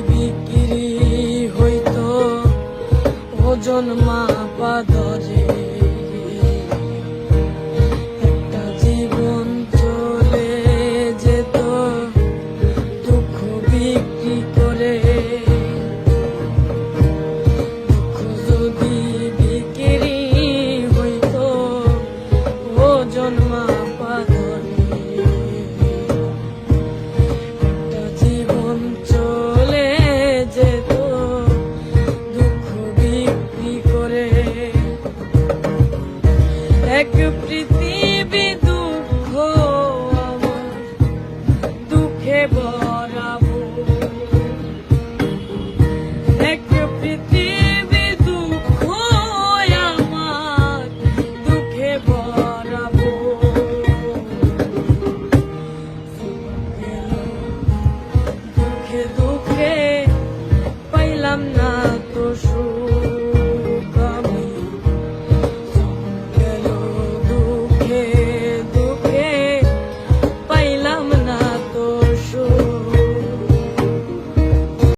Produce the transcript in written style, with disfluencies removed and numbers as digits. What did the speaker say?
বিক্রি হইতো ওজন মাপা ধরে, একটা জীবন চলে যেত দুঃখ বিক্রি করে। দুঃখ যদি বিক্রি হইতো ওজন মাপা ধরে, একটা জীবন চলে যেত দুঃখ বিক্রি করে। এক পৃথিবী দুঃখ আমার দুঃখে ভরাবো, এক পৃথিবী দুঃখ আমার দুঃখে ভরাবো। দুঃখে দুঃখে পাইলাম না তো সুখ,